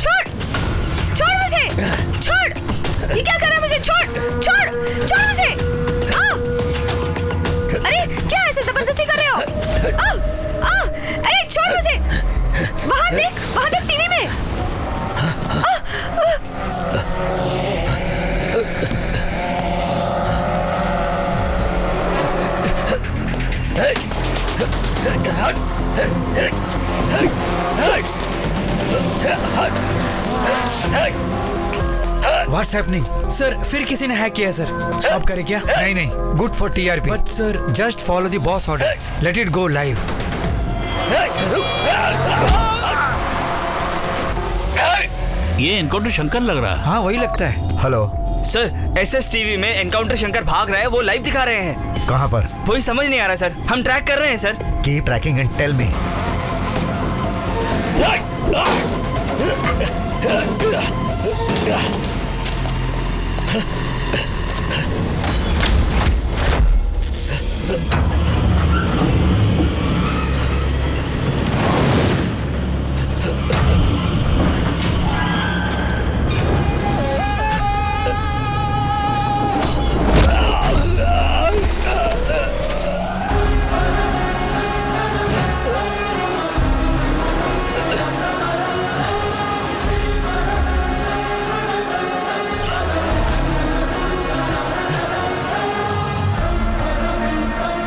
छोड़ छोड़ मुझे, छोड़, ये क्या कर रहा है मुझे, छोड़ छोड़ छोड़ मुझे। अरे क्या ऐसे जबरदस्ती कर रहे हो? अरे छोड़ मुझे, वहां देख टीवी में। What's happening? सर फिर किसी ने हैक किया है सर। स्टॉप करें क्या? नहीं, good for TRP. But sir, just follow the boss order. Let it go live. ये एनकाउंटर शंकर लग रहा है। हाँ वही लगता है। हेलो सर SS टीवी में एनकाउंटर शंकर भाग रहा है, वो लाइव दिखा रहे हैं। कहाँ पर? वही समझ नहीं आ रहा सर, हम ट्रैक कर रहे हैं sir. Keep tracking and tell me.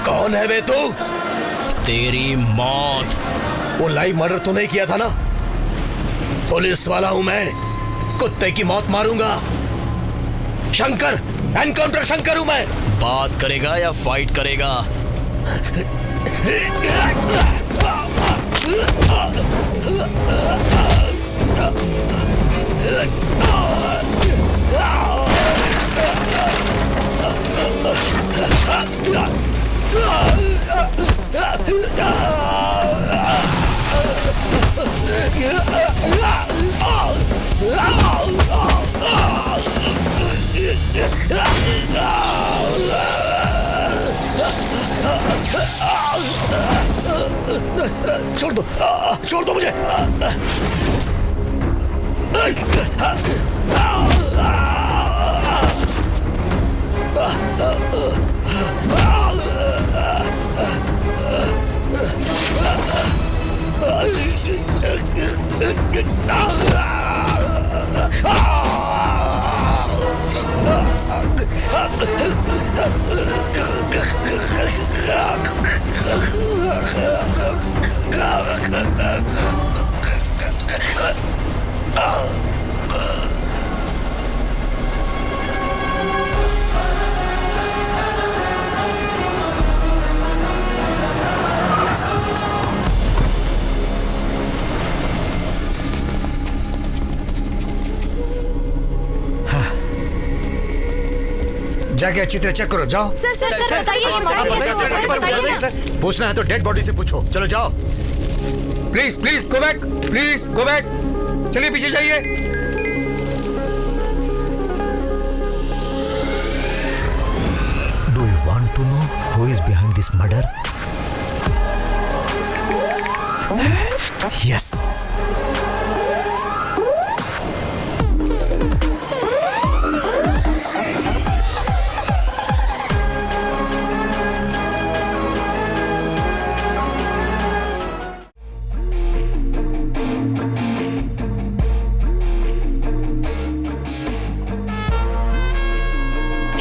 कौन है बे तू? तेरी मौत। वो लाइव मर्डर तो नहीं किया था ना? पुलिस वाला हूं मैं, कुत्ते की मौत मारूंगा। शंकर, एनकाउंटर शंकर हूं मैं। बात करेगा या फाइट करेगा? छोड़ दो मुझे। जाके अच्छी तरह चेक करो, जाओ। सर बताइए ये मर्डर कैसे हुआ? सर बताइए ना। पूछना है तो डेड बॉडी से पूछो। चलो जाओ। Please go back, please go back. चलिए पीछे जाइए। Do you want to know who is behind this murder? Yes.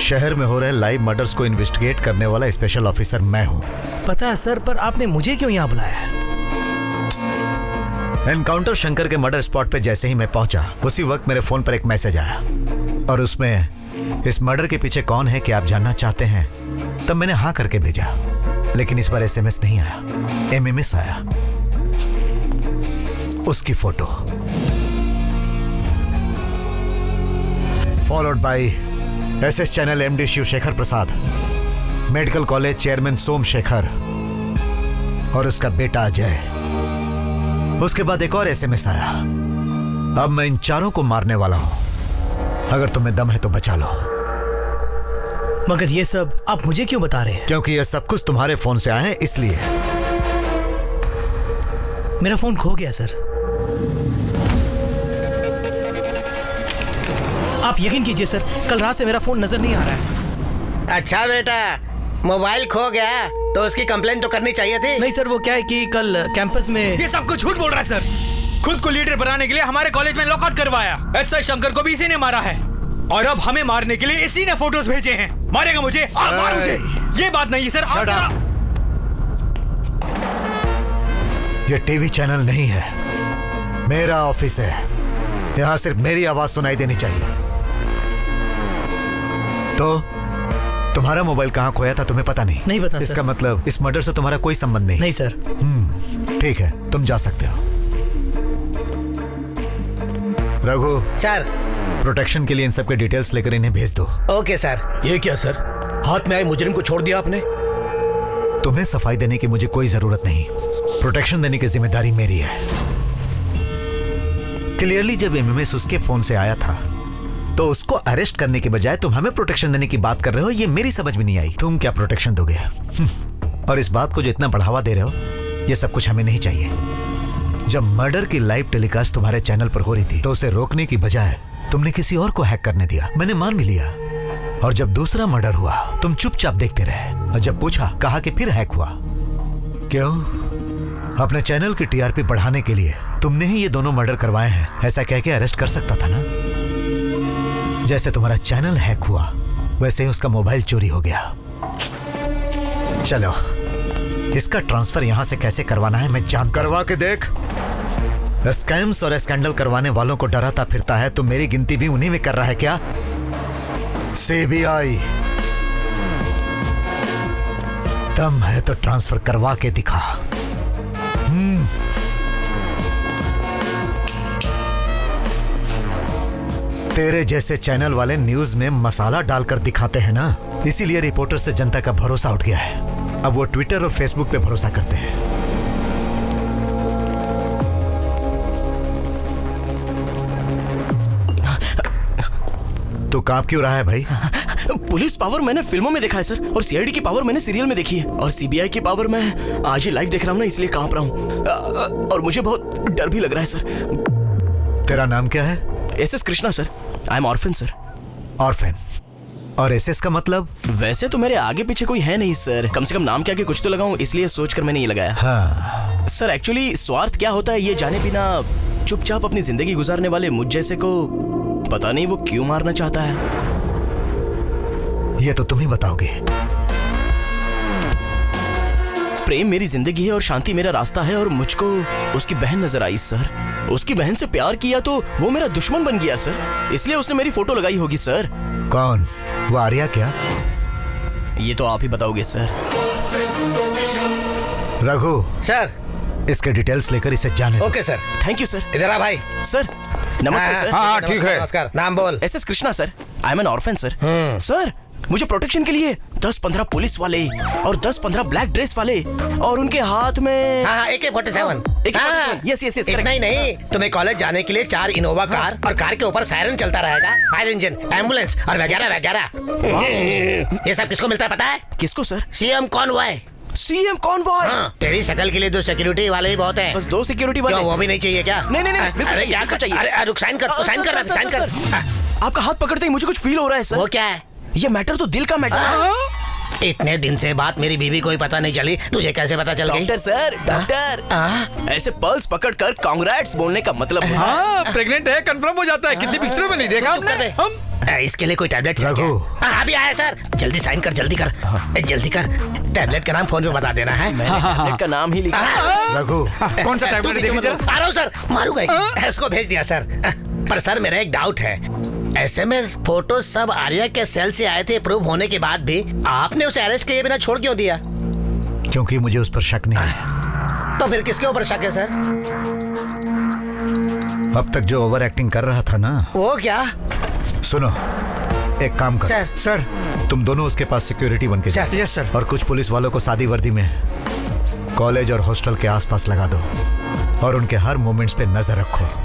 शहर में हो रहे लाइव मर्डर्स को इन्वेस्टिगेट करने वाला स्पेशल ऑफिसर मैं हूं। पता है सर, पर आपने मुझे क्यों यहाँ बुलाया है? एनकाउंटर शंकर के मर्डर स्पॉट पे जैसे ही मैं पहुंचा, उसी वक्त मेरे फोन पर एक मैसेज आया और उसमें इस मर्डर के पीछे कौन है कि आप जानना चाहते हैं। तब मैंने हाँ करके भेजा, लेकिन इस बार SMS नहीं आया, MMS आया। उसकी photo followed by SS channel MD Shivshekhar Prasad, medical college chairman Somshekhar और उसका बेटा अजय। उसके बाद एक और SMS आया, अब मैं इन चारों को मारने वाला हूं, अगर तुम्हें दम है तो बचा लो। मगर ये सब आप मुझे क्यों बता रहे हैं? क्योंकि ये सब कुछ तुम्हारे फोन से आए हैं इसलिए। मेरा फोन खो गया सर। आप यकीन कीजिए सर, कल रात से मेरा फोन नजर नहीं आ रहा है। अच्छा बेटा, मोबाइल खो गया तो उसकी कंप्लेंट तो करनी चाहिए थी। नहीं सर, वो क्या है कि कल कैंपस में ये सब कुछ झूठ बोल रहा है सर। खुद को लीडर बनाने के लिए हमारे कॉलेज में लॉकआउट करवाया। एसआई शंकर को भी इसी ने मारा है और अब हमें मारने के लिए इसी ने फोटोज भेजे हैं। मारेगा मुझे? आप मार मुझे। ये बात नहीं है सर। आप जरा ये टीवी चैनल नहीं है, मेरा ऑफिस है। यहाँ सिर्फ मेरी आवाज सुनाई देनी चाहिए। तो तुम्हारा मोबाइल कहाँ खोया था तुम्हें पता नहीं? नहीं पता इसका सर। मतलब इस मर्डर से तुम्हारा कोई संबंध नहीं? नहीं सर। ठीक है, तुम जा सकते हो। रघु सर। प्रोटेक्शन के लिए इन सब के डिटेल्स लेकर इन्हें भेज दो। Okay sir. ये क्या सर, हाथ में आए मुजरिम को छोड़ दिया आपने? तुम्हें सफाई देने की मुझे कोई जरूरत नहीं, प्रोटेक्शन देने की जिम्मेदारी मेरी है। क्लियरली जब एमएमएस उसके फोन से आया था तो उसको अरेस्ट करने के बजाय तुम हमें प्रोटेक्शन देने की बात कर रहे हो। ये मेरी समझ में नहीं आई। तुम क्या प्रोटेक्शन दोगे? और इस बात को जो इतना बढ़ावा दे रहे हो, ये सब कुछ हमें नहीं चाहिए। जब मर्डर की लाइव टेलीकास्ट तुम्हारे चैनल पर हो रही थी तो उसे रोकने की बजाय तुमने किसी और को हैक करने दिया। मैंने मान भी लिया। और जब दूसरा मर्डर हुआ तुम चुपचाप देखते रहे और जब पूछा कहा कि फिर हैक हुआ। क्यों? अपने चैनल की टीआरपी बढ़ाने के लिए तुमने ही ये दोनों मर्डर करवाए हैं, ऐसा कह के अरेस्ट कर सकता था ना। जैसे तुम्हारा चैनल हैक हुआ वैसे ही उसका मोबाइल चोरी हो गया। चलो, इसका ट्रांसफर यहां से कैसे करवाना है मैं जान करवा के देख। स्कैम्स और स्कैंडल करवाने वालों को डराता फिरता है तो मेरी गिनती भी उन्हीं में कर रहा है क्या? सीबीआई, दम है तो ट्रांसफर करवा के दिखा। तेरे जैसे चैनल वाले न्यूज में मसाला डालकर दिखाते हैं ना, इसीलिए रिपोर्टर से जनता का भरोसा उठ गया है। अब वो ट्विटर और फेसबुक पे भरोसा करते हैं। तो कांप क्यों रहा है भाई? पुलिस पावर मैंने फिल्मों में देखा है सर, और सीआईडी की पावर मैंने सीरियल में देखी है, और सीबीआई की पावर मैं आज ही लाइव देख रहा हूँ ना, इसलिए कांप रहा हूँ। और मुझे बहुत डर भी लग रहा है सर। तेरा नाम क्या है? SS Krishna sir. I am orphan sir. Orphan? और एसएस का मतलब? वैसे तो मेरे आगे पीछे कोई है नहीं सर, कम से कम नाम क्या के कुछ तो लगाऊं, इसलिए सोचकर मैंने ये लगाया। हाँ। सर एक्चुअली स्वार्थ क्या होता है ये जाने बिना चुपचाप अपनी जिंदगी गुजारने वाले मुझ जैसे को पता नहीं वो क्यों मारना चाहता है। ये तो तुम ही बताओगे। प्रेम मेरी जिंदगी है और शांति मेरा रास्ता है, और मुझको उसकी बहन नजर आई सर। उसकी बहन से प्यार किया तो वो मेरा दुश्मन बन गया सर, इसलिए उसने मेरी फोटो लगाई होगी सर। कौन? वो आर्या क्या? ये तो आप ही बताओगे सर। रघु सर, इसके डिटेल्स लेकर इसे जाने दो। Okay sir. Thank you sir. इधर आ भाई। सर नमस्ते सर। हाँ ठीक है। नमस्कार। नाम बोल। SS Krishna sir. I am N orphan sir. Sir मुझे प्रोटेक्शन के लिए 10-15 पुलिस वाले और 10-15 ब्लैक ड्रेस वाले और उनके हाथ में हाँ, AK-47। Yes yes yes. इतना ही नहीं, तुम्हें कॉलेज जाने के लिए 4 इनोवा कार और कार के ऊपर सायरन चलता रहेगा, फायर इंजन, एम्बुलेंस और वगैरह वगैरह। ये सब किसको मिलता है पता है? किसको sir? CM Conway. CM Conway? हाँ, तेरी शक्ल के लिए 2 सिक्योरिटी वाले ही बहुत हैं। बस 2 सिक्योरिटी वाले? क्यों, वो भी नहीं चाहिए क्या? नहीं नहीं नहीं, बिल्कुल अरे चाहिए, क्या बिल्कुल चाहिए। अरे रुक, साइन कर, साइन कर, साइन कर। आपका हाथ पकड़ते ही मुझे कुछ फील हो रहा है सर। वो क्या है? ये मैटर तो दिल का मैटर है। इतने दिन से बात मेरी बीवी को ही पता नहीं चली, तुझे कैसे पता चल गई? डॉक्टर सर, डॉक्टर ऐसे पल्स पकड़कर कांग्रेट्स बोलने का मतलब है। हाँ, प्रेग्नेंट है कंफर्म हो जाता है। कितनी पिक्चरों में नहीं देखा आपने? हम इसके लिए कोई टैबलेट है रघु। क्या? अभी आया सर। जल्दी साइन कर, जल्दी कर, जल्दी कर। टैबलेट का नाम फोन पे बता देना है। मैंने टैबलेट का नाम ही लिखा है। रघु, कौन सा टैबलेट देखिए जरा? आ रहा हूँ सर, मारूंगा। उसको भेज दिया सर। पर सर मेरा एक डाउट है, SMS फोटो सब आर्या के सेल से आए थे, प्रूव होने के बाद भी आपने उसे अरेस्ट किए बिना छोड़ क्यों दिया? क्योंकि मुझे उस पर शक नहीं है। तो फिर किसके ऊपर शक है सर? अब तक जो ओवर एक्टिंग कर रहा था ना। वो क्या? सुनो, एक काम करो सर, तुम दोनों उसके पास सिक्योरिटी बन के जाओ। Yes sir. और कुछ पुलिस वालों को सादी वर्दी में कॉलेज और हॉस्टल के आसपास लगा दो और उनके हर मोमेंट्स पे नजर रखो।